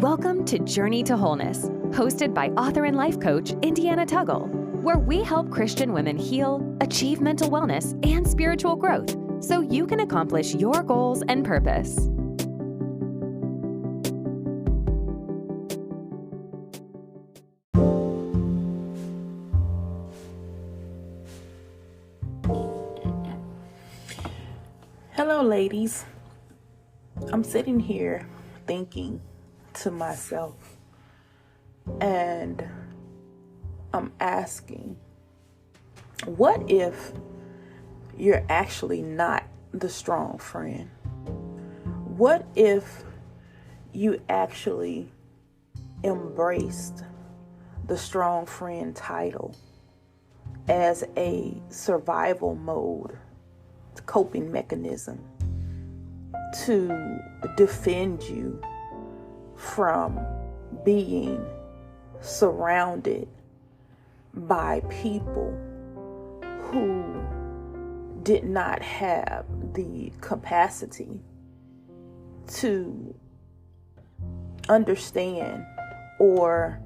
Welcome to Journey to Wholeness, hosted by author and life coach Indiana Tuggle, where we help Christian women heal, achieve mental wellness, and spiritual growth so you can accomplish your goals and purpose. Hello, ladies. I'm sitting here thinking to myself, and I'm asking, what if you're actually not the strong friend? What if you actually embraced the strong friend title as a survival mode, coping mechanism to defend you from being surrounded by people who did not have the capacity to understand or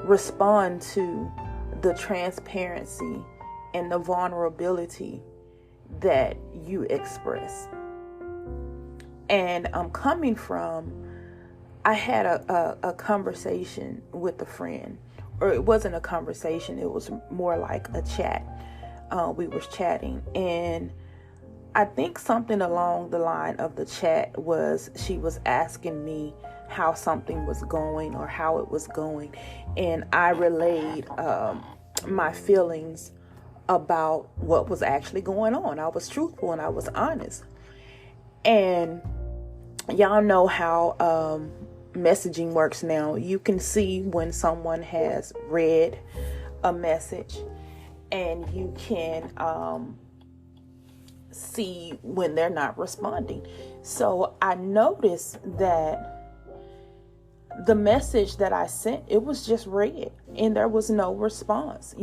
respond to the transparency and the vulnerability that you express. And I'm coming from, I had a conversation with a friend, or it wasn't a conversation, it was more like a chat. We was chatting, and I think something along the line of the chat was, she was asking me how something was going or how it was going, and I relayed my feelings about what was actually going on. I was truthful and I was honest. And y'all know how messaging works now. You can see when someone has read a message, and you can see when they're not responding. So I noticed that the message that I sent, it was just read and there was no response,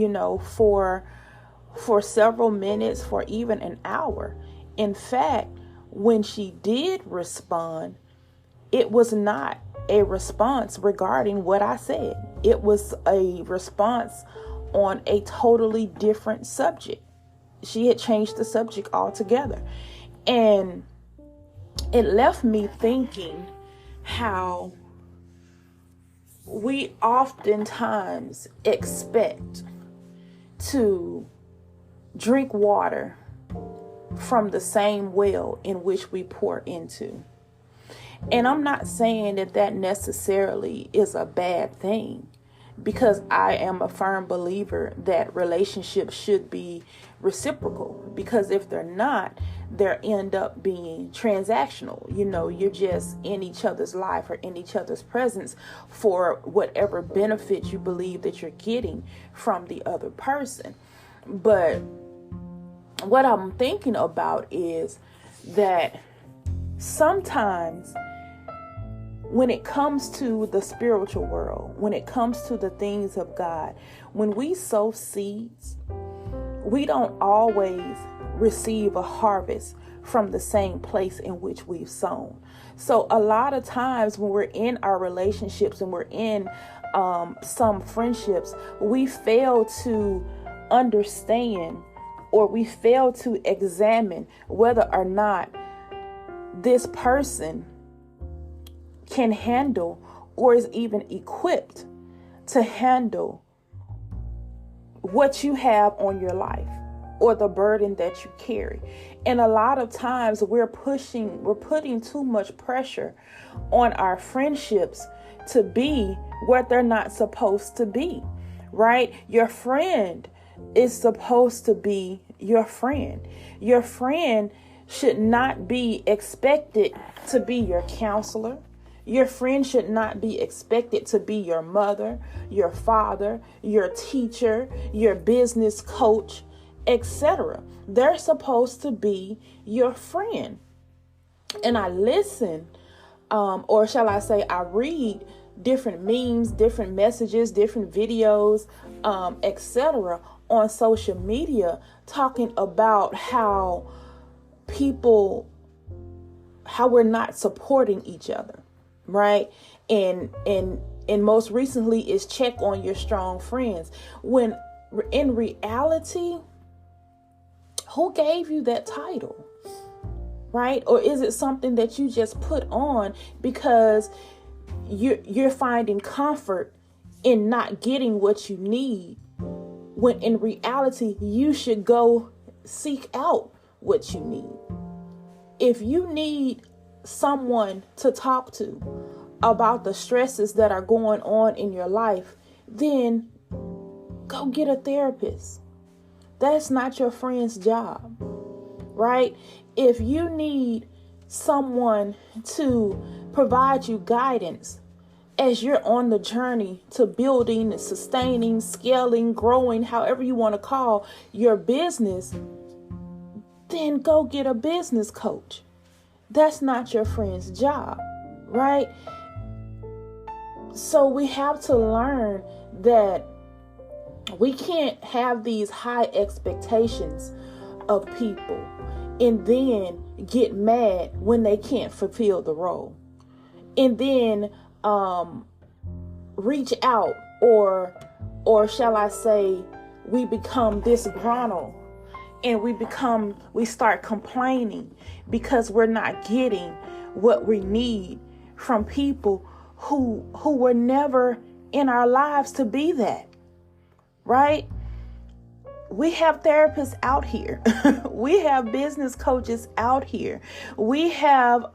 for several minutes, for even an hour. In fact, when she did respond, it was not a response regarding what I said. It was a response on a totally different subject. She had changed the subject altogether. And it left me thinking how we oftentimes expect to drink water from the same well in which we pour into. And I'm not saying that necessarily is a bad thing, because I am a firm believer that relationships should be reciprocal, because if they're not, they end up being transactional. You're just in each other's life or in each other's presence for whatever benefit you believe that you're getting from the other person. But what I'm thinking about is that sometimes when it comes to the spiritual world, when it comes to the things of God, when we sow seeds, we don't always receive a harvest from the same place in which we've sown. So a lot of times when we're in our relationships and we're in some friendships, we fail to understand, or we fail to examine whether or not this person can handle or is even equipped to handle what you have on your life or the burden that you carry. And a lot of times we're putting too much pressure on our friendships to be what they're not supposed to be, right? Your friend is supposed to be your friend. Your friend should not be expected to be your counselor. Your friend should not be expected to be your mother, your father, your teacher, your business coach, etc. They're supposed to be your friend. And I listen, or shall I say, I read different memes, different messages, different videos, etc. on social media talking about how we're not supporting each other, right? And most recently is check on your strong friends. When in reality, who gave you that title, right? Or is it something that you just put on because you're finding comfort in not getting what you need, when in reality you should go seek out what you need? If you need someone to talk to about the stresses that are going on in your life, then go get a therapist. That's not your friend's job, right? If you need someone to provide you guidance as you're on the journey to building, sustaining, scaling, growing, however you want to call your business, then go get a business coach. That's not your friend's job, right? So we have to learn that we can't have these high expectations of people and then get mad when they can't fulfill the role. And then reach out, or shall I say, we become disgruntled and we start complaining because we're not getting what we need from people who were never in our lives to be that, right? We have therapists out here. We have business coaches out here. We have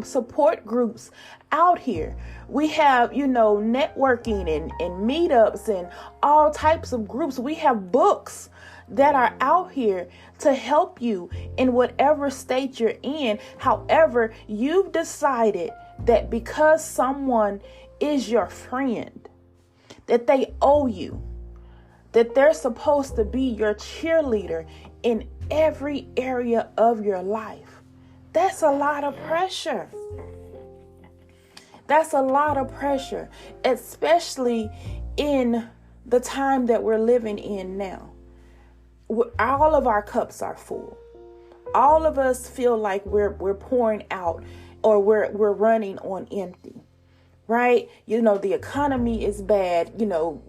support groups out here. We have, networking and meetups and all types of groups. We have books that are out here to help you in whatever state you're in. However, you've decided that because someone is your friend, that they owe you, that they're supposed to be your cheerleader in every area of your life. That's a lot of pressure. That's a lot of pressure, especially in the time that we're living in now. All of our cups are full. All of us feel like we're pouring out, or we're running on empty. Right? The economy is bad.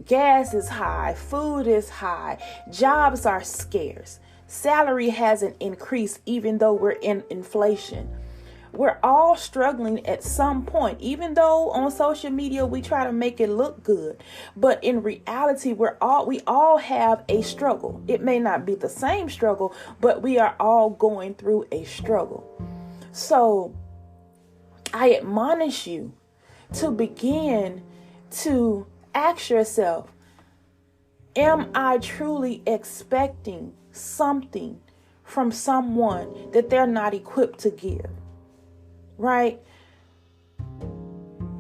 Gas is high. Food is high. Jobs are scarce. Salary hasn't increased even though we're in inflation. We're all struggling at some point, even though on social media we try to make it look good. But in reality, we all have a struggle. It may not be the same struggle, but we are all going through a struggle. So I admonish you to begin to ask yourself, am I truly expecting something from someone that they're not equipped to give? Right?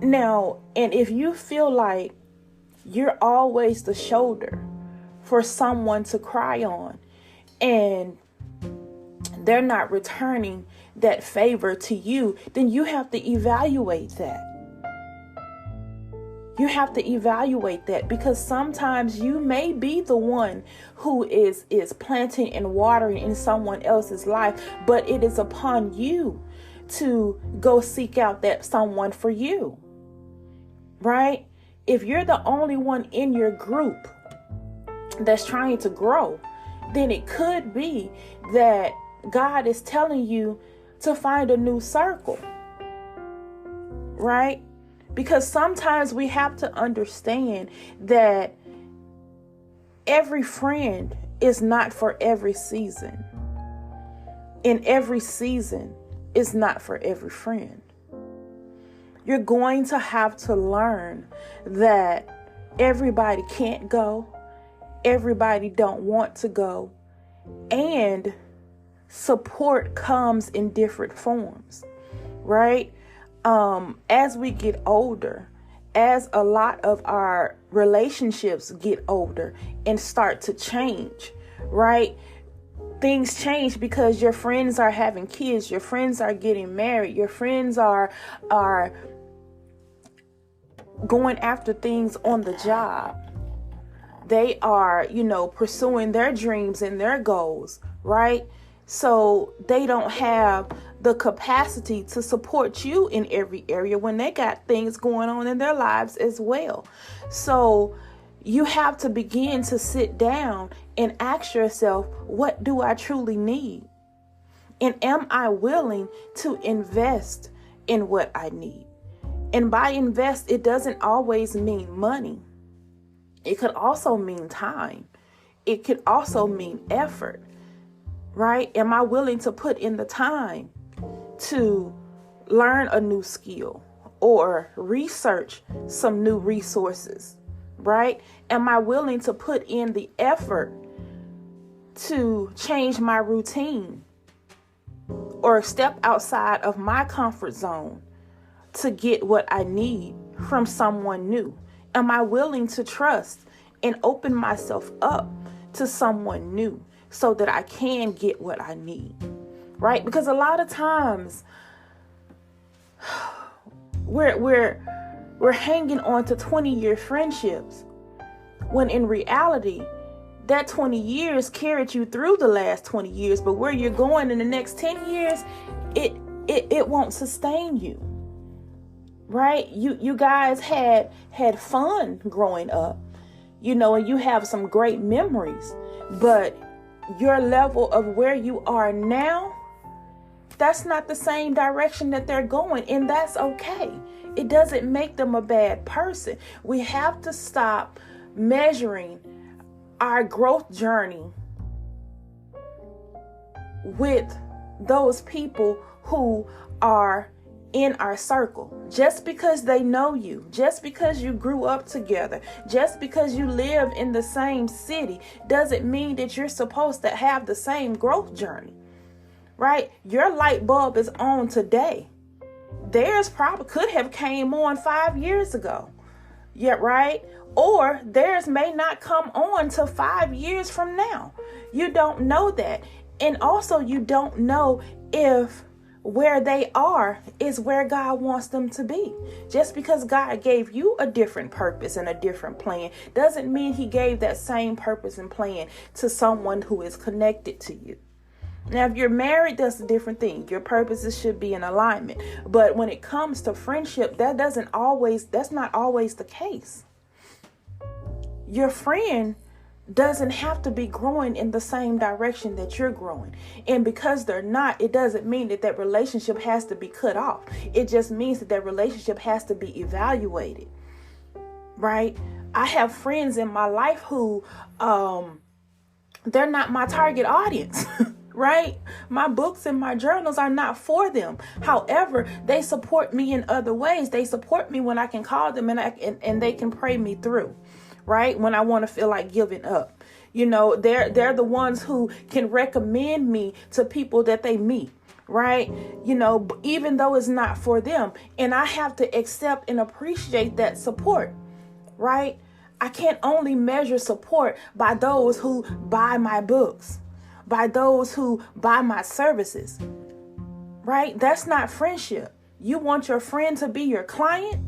Now, and if you feel like you're always the shoulder for someone to cry on and they're not returning that favor to you, then you have to evaluate that. You have to evaluate that, because sometimes you may be the one who is planting and watering in someone else's life, but it is upon you to go seek out that someone for you, right? If you're the only one in your group that's trying to grow, then it could be that God is telling you to find a new circle, right? Because sometimes we have to understand that every friend is not for every season. And every season is not for every friend. You're going to have to learn that everybody can't go, everybody don't want to go, and support comes in different forms, right? As we get older, as a lot of our relationships get older and start to change, right? Things change because your friends are having kids, your friends are getting married, your friends are going after things on the job. They are, pursuing their dreams and their goals, right? So they don't have the capacity to support you in every area when they got things going on in their lives as well. So you have to begin to sit down and ask yourself, what do I truly need? And am I willing to invest in what I need? And by invest, it doesn't always mean money. It could also mean time. It could also mean effort, right? Am I willing to put in the time to learn a new skill or research some new resources, right? Am I willing to put in the effort to change my routine or step outside of my comfort zone to get what I need from someone new? Am I willing to trust and open myself up to someone new so that I can get what I need, right? Because a lot of times we're hanging on to 20-year friendships when in reality that 20 years carried you through the last 20 years, but where you're going in the next 10 years, it won't sustain you. Right? You guys had fun growing up, and you have some great memories, but your level of where you are now, that's not the same direction that they're going, and that's okay. It doesn't make them a bad person. We have to stop measuring our growth journey with those people who are in our circle. Just because they know you, just because you grew up together, just because you live in the same city, doesn't mean that you're supposed to have the same growth journey, right? Your light bulb is on today. Theirs probably could have came on 5 years ago. Yeah, right? Or theirs may not come on till 5 years from now. You don't know that. And also you don't know if where they are is where God wants them to be. Just because God gave you a different purpose and a different plan doesn't mean he gave that same purpose and plan to someone who is connected to you. Now, if you're married, that's a different thing. Your purposes should be in alignment. But when it comes to friendship, that's not always the case. Your friend doesn't have to be growing in the same direction that you're growing. And because they're not, it doesn't mean that relationship has to be cut off. It just means that relationship has to be evaluated, right? I have friends in my life who, they're not my target audience, right? My books and my journals are not for them. However, they support me in other ways. They support me when I can call them and they can pray me through. Right? When I want to feel like giving up, they're the ones who can recommend me to people that they meet, right? Even though it's not for them, and I have to accept and appreciate that support, right? I can't only measure support by those who buy my books, by those who buy my services, right? That's not friendship. You want your friend to be your client?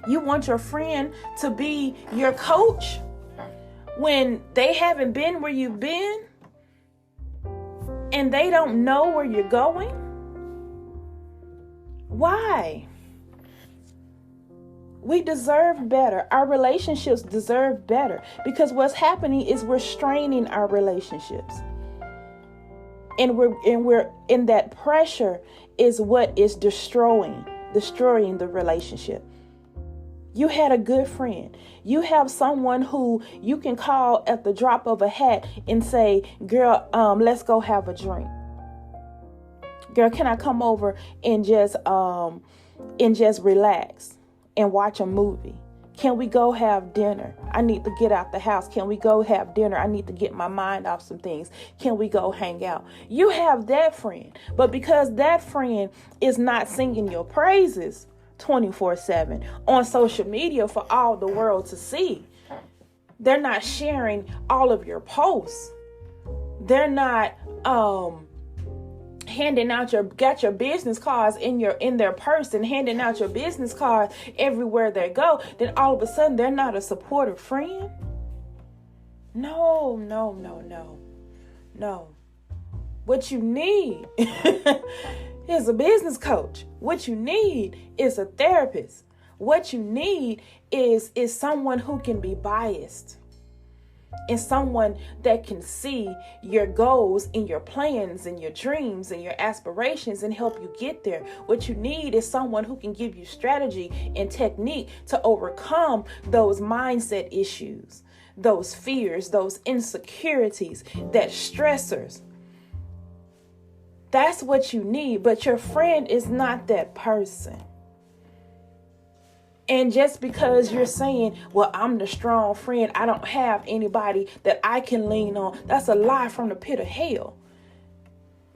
You want your friend to be your coach when they haven't been where you've been and they don't know where you're going? Why? We deserve better. Our relationships deserve better because what's happening is we're straining our relationships. And we're in that pressure is what is destroying the relationship. You had a good friend. You have someone who you can call at the drop of a hat and say, girl, let's go have a drink. Girl, can I come over and just relax and watch a movie? Can we go have dinner? I need to get out the house. Can we go have dinner? I need to get my mind off some things. Can we go hang out? You have that friend. But because that friend is not singing your praises 24/7 on social media for all the world to see, they're not sharing all of your posts. They're not handing out your business cards in their purse and handing out your business card everywhere they go. Then all of a sudden they're not a supportive friend. No. What you need is a business coach. What you need is a therapist. What you need is someone who can be biased, and someone that can see your goals and your plans and your dreams and your aspirations and help you get there. What you need is someone who can give you strategy and technique to overcome those mindset issues, those fears, those insecurities, that stressors. That's what you need, but your friend is not that person. And just because you're saying, well, I'm the strong friend, I don't have anybody that I can lean on, that's a lie from the pit of hell.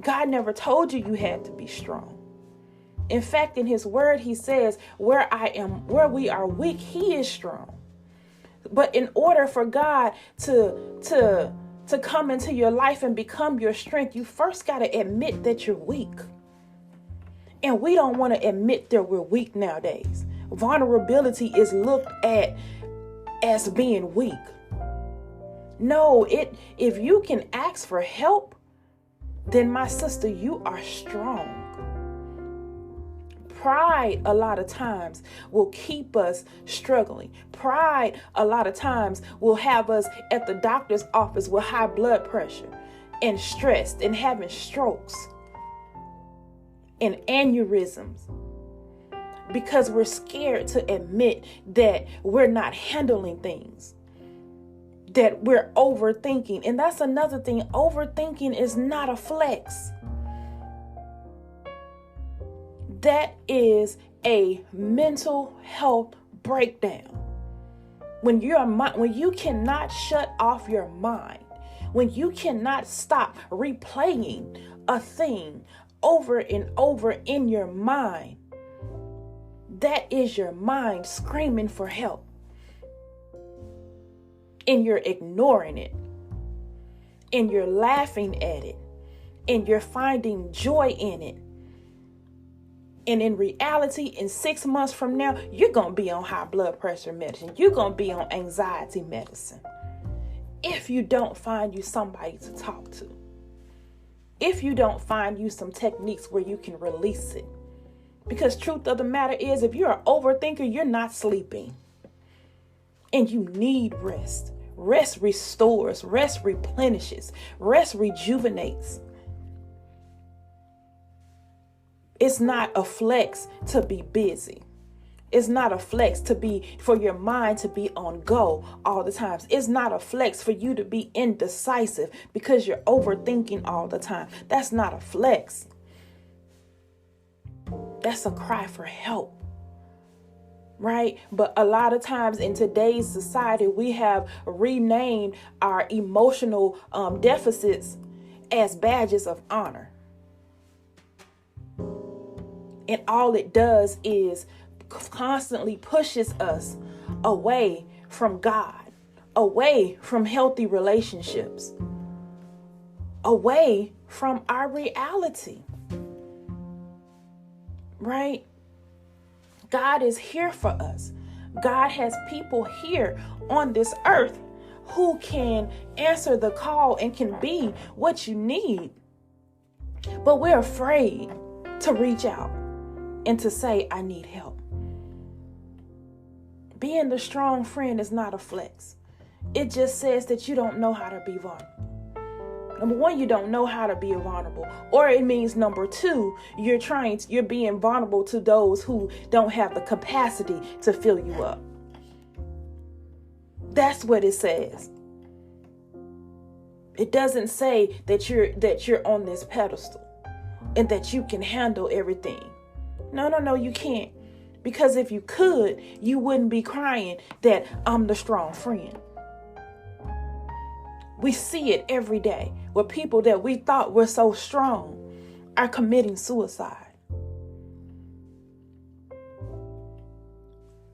God never told you you had to be strong. In fact, in his word, he says, where we are weak, he is strong. But in order for God to come into your life and become your strength, you first got to admit that you're weak. And we don't want to admit that we're weak nowadays. Vulnerability is looked at as being weak. No, if you can ask for help, then my sister, you are strong. Pride a lot of times will keep us struggling. Pride a lot of times will have us at the doctor's office with high blood pressure and stressed and having strokes and aneurysms, because we're scared to admit that we're not handling things, that we're overthinking. And that's another thing. Overthinking is not a flex. That is a mental health breakdown. When you cannot shut off your mind, when you cannot stop replaying a thing over and over in your mind, that is your mind screaming for help. And you're ignoring it. And you're laughing at it. And you're finding joy in it. And in reality, in 6 months from now, you're going to be on high blood pressure medicine. You're going to be on anxiety medicine. If you don't find you somebody to talk to. If you don't find you some techniques where you can release it. Because truth of the matter is, if you're an overthinker, you're not sleeping. And you need rest. Rest restores. Rest replenishes. Rest rejuvenates. It's not a flex to be busy. It's not a flex for your mind to be on go all the time. It's not a flex for you to be indecisive because you're overthinking all the time. That's not a flex. That's a cry for help, right? But a lot of times in today's society, we have renamed our emotional deficits as badges of honor. And all it does is constantly pushes us away from God, away from healthy relationships, away from our reality. Right? God is here for us. God has people here on this earth who can answer the call and can be what you need. But we're afraid to reach out and to say, I need help. Being the strong friend is not a flex. It just says that you don't know how to be vulnerable. Number one, you don't know how to be vulnerable. Or it means number two, you're being vulnerable to those who don't have the capacity to fill you up. That's what it says. It doesn't say that you're on this pedestal and that you can handle everything. No, you can't. Because if you could, you wouldn't be crying that I'm the strong friend. We see it every day where people that we thought were so strong are committing suicide.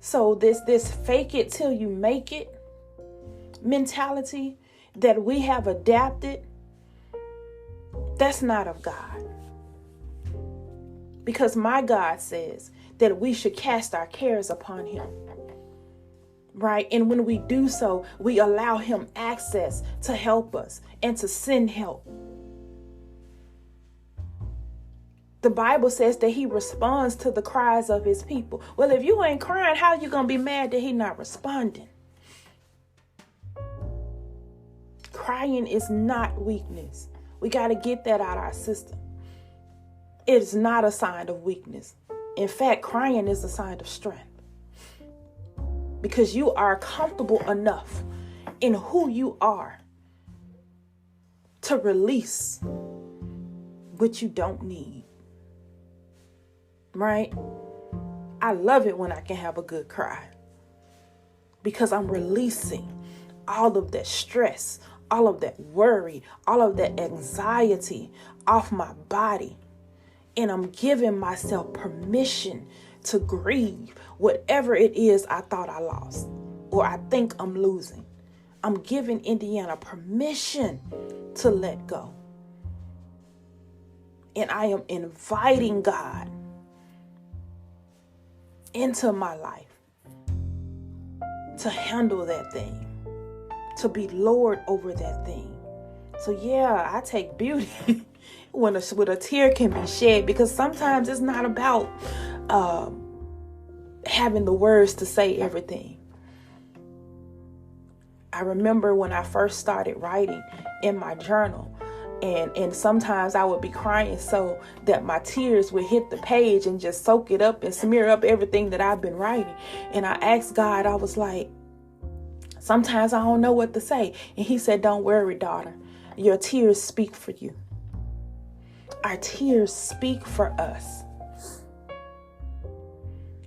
So this fake it till you make it mentality that we have adapted, that's not of God. Because my God says that we should cast our cares upon him. Right? And when we do so, we allow him access to help us and to send help. The Bible says that he responds to the cries of his people. Well, if you ain't crying, how you going to be mad that he not responding? Crying is not weakness. We got to get that out of our system. It is not a sign of weakness. In fact, crying is a sign of strength. Because you are comfortable enough in who you are to release what you don't need. Right? I love it when I can have a good cry. Because I'm releasing all of that stress, all of that worry, all of that anxiety off my body. And I'm giving myself permission to grieve whatever it is I thought I lost or I think I'm losing. I'm giving Indiana permission to let go. And I am inviting God into my life to handle that thing, to be Lord over that thing. So yeah, I take beauty when a tear can be shed, because sometimes it's not about having the words to say everything. I remember when I first started writing in my journal, and sometimes I would be crying so that my tears would hit the page and just soak it up and smear up everything that I've been writing. And I asked God, I was like, sometimes I don't know what to say. And he said, don't worry, daughter. Your tears speak for you. Our tears speak for us.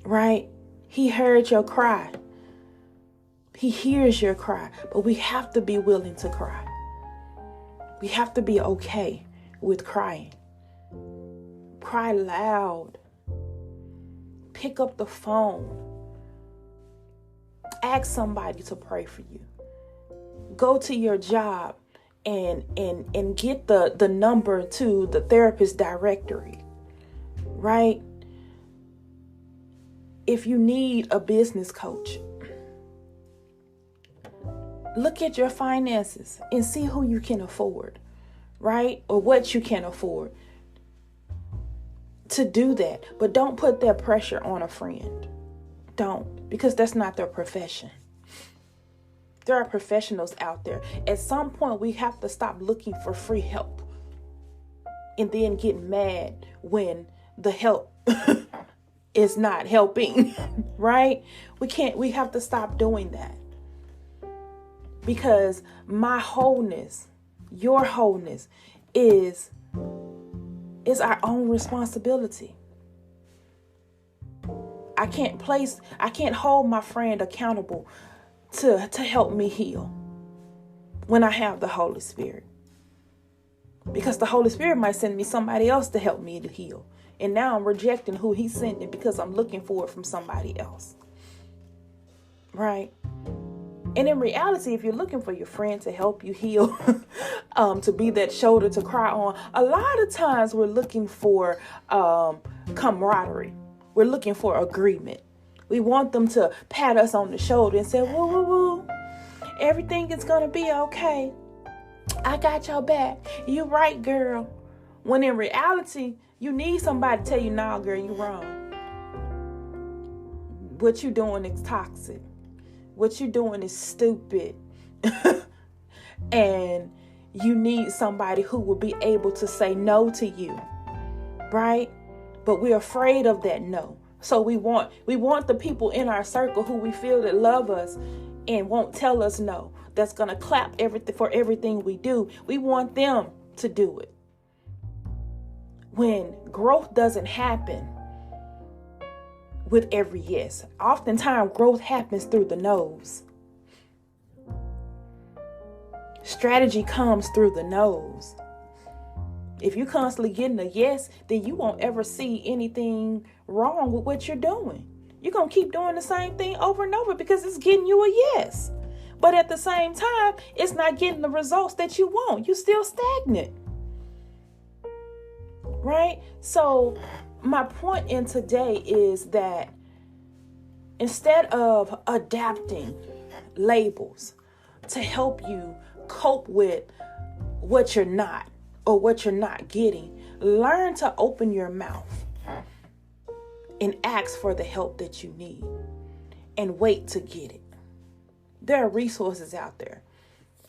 Right? He heard your cry. He hears your cry. But we have to be willing to cry. We have to be okay with crying. Cry loud. Pick up the phone. Ask somebody to pray for you. Go to your job and get the number to the therapist directory. Right? If you need a business coach, look at your finances and see who you can afford, right? Or what you can afford to do that. But don't put that pressure on a friend. Don't, because that's not their profession. There are professionals out there. At some point, we have to stop looking for free help and then get mad when the help is not helping, right? We have to stop doing that. Because my wholeness, your wholeness is our own responsibility. I can't hold my friend accountable to help me heal when I have the Holy Spirit. Because the Holy Spirit might send me somebody else to help me to heal. And now I'm rejecting who he's sending because I'm looking for it from somebody else. Right? And in reality, if you're looking for your friend to help you heal, to be that shoulder to cry on, a lot of times we're looking for camaraderie. We're looking for agreement. We want them to pat us on the shoulder and say, woo, woo, woo, everything is going to be okay. I got your back. You right, girl. When in reality, you need somebody to tell you, nah, girl, you wrong. What you doing is toxic. What you're doing is stupid. And you need somebody who will be able to say no to you. Right? But we're afraid of that no. So we want the people in our circle who we feel that love us and won't tell us no. That's going to clap for everything we do. We want them to do it. When growth doesn't happen with every yes. Oftentimes, growth happens through the no's. Strategy comes through the no's. If you're constantly getting a yes, then you won't ever see anything wrong with what you're doing. You're going to keep doing the same thing over and over because it's getting you a yes. But at the same time, it's not getting the results that you want. You're still stagnant. Right? So my point in today is that instead of adapting labels to help you cope with what you're not or what you're not getting, Learn to open your mouth and ask for the help that you need and wait to get it. There are resources out there.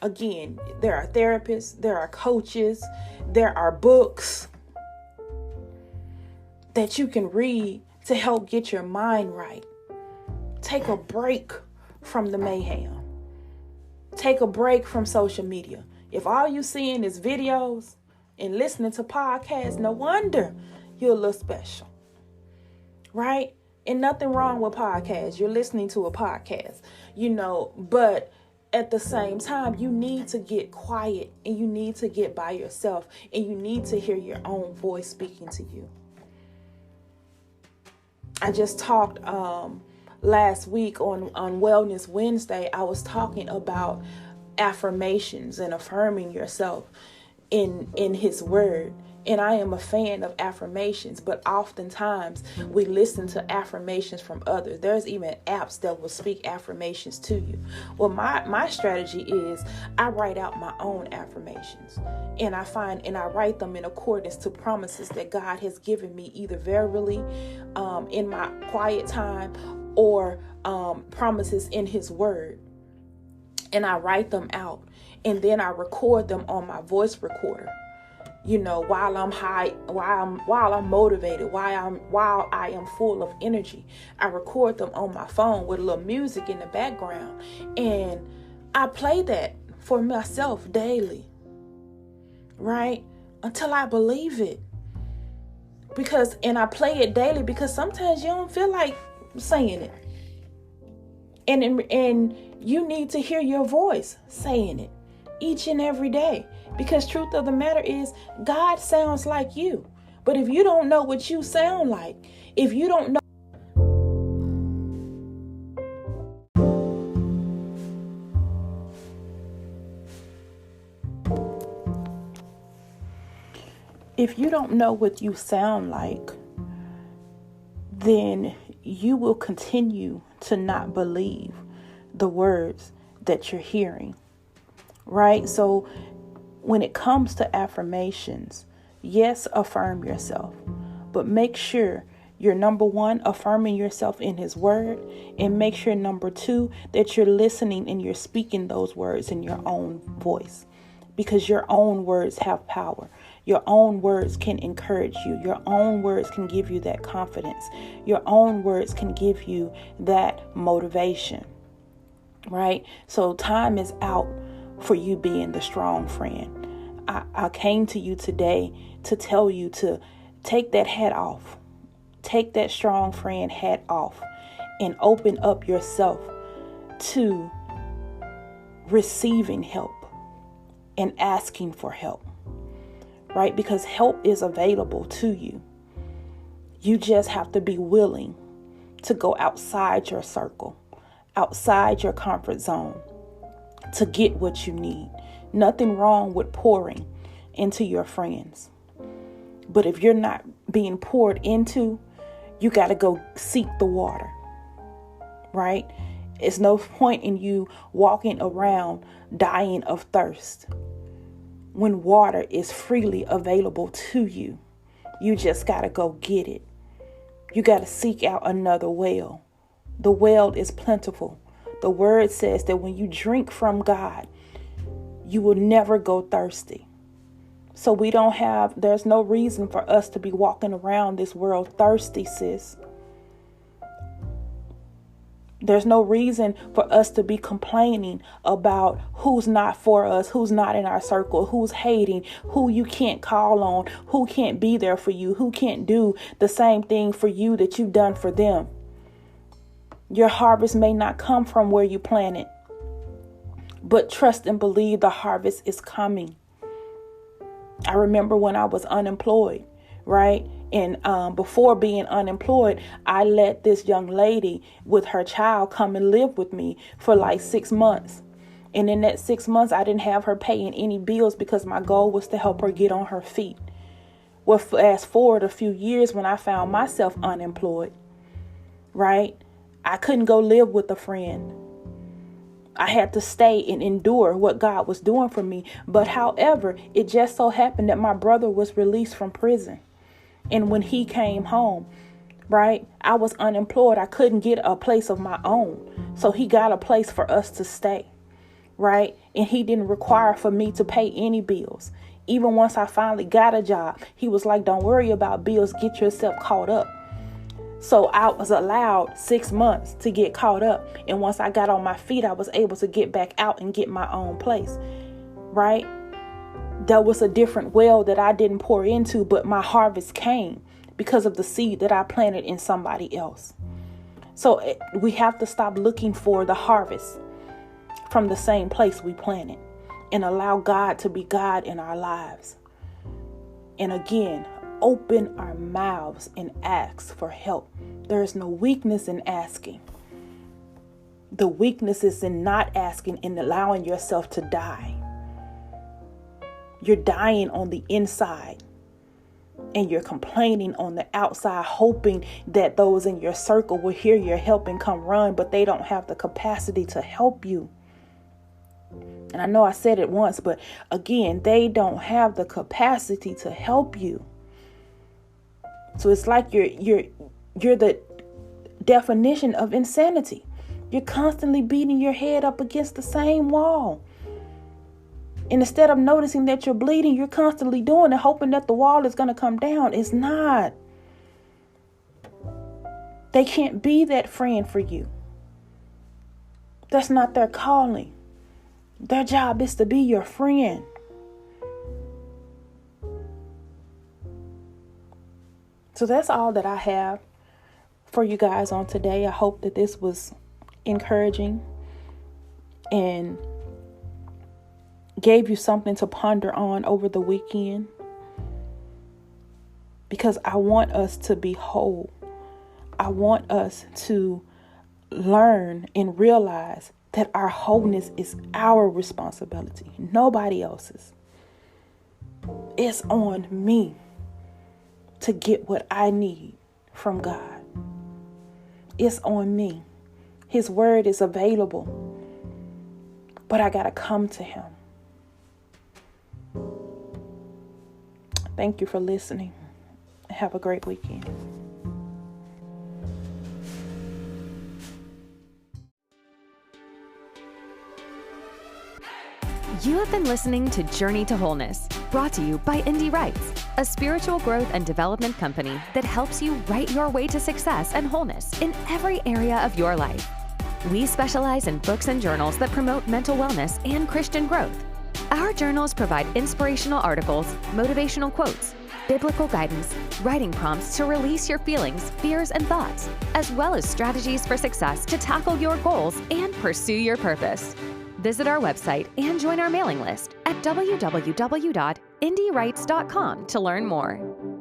Again, there are therapists, there are coaches, there are books that you can read to help get your mind right. Take a break from the mayhem. Take a break from social media. If all you seeing is videos and listening to podcasts, no wonder you're a little special, right? And nothing wrong with podcasts. You're listening to a podcast, but at the same time, you need to get quiet and you need to get by yourself and you need to hear your own voice speaking to you. I just talked last week on Wellness Wednesday. I was talking about affirmations and affirming yourself in his word. And I am a fan of affirmations, but oftentimes we listen to affirmations from others. There's even apps that will speak affirmations to you. Well, my strategy is I write out my own affirmations, and I write them in accordance to promises that God has given me, either verbally in my quiet time or promises in his word. And I write them out, and then I record them on my voice recorder. While I'm high, while I'm motivated, while I am full of energy, I record them on my phone with a little music in the background, and I play that for myself daily, right? Until I believe it. And I play it daily because sometimes you don't feel like saying it, and you need to hear your voice saying it each and every day. Because truth of the matter is, God sounds like you. But if you don't know what you sound like, if you don't know what you sound like, then you will continue to not believe the words that you're hearing. Right? So when it comes to affirmations, yes, affirm yourself, but make sure you're, number one, affirming yourself in his word, and make sure, number two, that you're listening and you're speaking those words in your own voice, because your own words have power. Your own words can encourage you. Your own words can give you that confidence. Your own words can give you that motivation, right? So time is out for you being the strong friend. I came to you today to tell you to take that hat off. Take that strong friend hat off and open up yourself to receiving help and asking for help, right? Because help is available to you. You just have to be willing to go outside your circle, outside your comfort zone, to get what you need. Nothing wrong with pouring into your friends. But if you're not being poured into, you got to go seek the water, right? It's no point in you walking around dying of thirst when water is freely available to you. You just got to go get it. You got to seek out another well. The well is plentiful. The word says that when you drink from God, you will never go thirsty. So there's no reason for us to be walking around this world thirsty, sis. There's no reason for us to be complaining about who's not for us, who's not in our circle, who's hating, who you can't call on, who can't be there for you, who can't do the same thing for you that you've done for them. Your harvest may not come from where you planted, but trust and believe the harvest is coming. I remember when I was unemployed, right? And before being unemployed, I let this young lady with her child come and live with me for like 6 months. And in that 6 months, I didn't have her paying any bills because my goal was to help her get on her feet. Well, fast forward a few years when I found myself unemployed, right? I couldn't go live with a friend. I had to stay and endure what God was doing for me. But however, it just so happened that my brother was released from prison. And when he came home, right, I was unemployed. I couldn't get a place of my own. So he got a place for us to stay, right? And he didn't require for me to pay any bills. Even once I finally got a job, he was like, don't worry about bills. Get yourself caught up. So I was allowed 6 months to get caught up. And once I got on my feet, I was able to get back out and get my own place, right? That was a different well that I didn't pour into, but my harvest came because of the seed that I planted in somebody else. So we have to stop looking for the harvest from the same place we planted and allow God to be God in our lives. And again, open our mouths and ask for help. There is no weakness in asking. The weakness is in not asking and allowing yourself to die. You're dying on the inside and you're complaining on the outside, hoping that those in your circle will hear your help and come run, but they don't have the capacity to help you. And I know I said it once, but again, they don't have the capacity to help you. So it's like you're the definition of insanity. You're constantly beating your head up against the same wall. And instead of noticing that you're bleeding, you're constantly doing it, hoping that the wall is going to come down. It's not. They can't be that friend for you. That's not their calling. Their job is to be your friend. So that's all that I have for you guys on today. I hope that this was encouraging and gave you something to ponder on over the weekend, because I want us to be whole. I want us to learn and realize that our wholeness is our responsibility, nobody else's. It's on me to get what I need from God. It's on me. His word is available, but I got to come to him. Thank you for listening. Have a great weekend. You have been listening to Journey to Wholeness, brought to you by Indie Writes, a spiritual growth and development company that helps you write your way to success and wholeness in every area of your life. We specialize in books and journals that promote mental wellness and Christian growth. Our journals provide inspirational articles, motivational quotes, biblical guidance, writing prompts to release your feelings, fears, and thoughts, as well as strategies for success to tackle your goals and pursue your purpose. Visit our website and join our mailing list at www.indiewrites.com to learn more.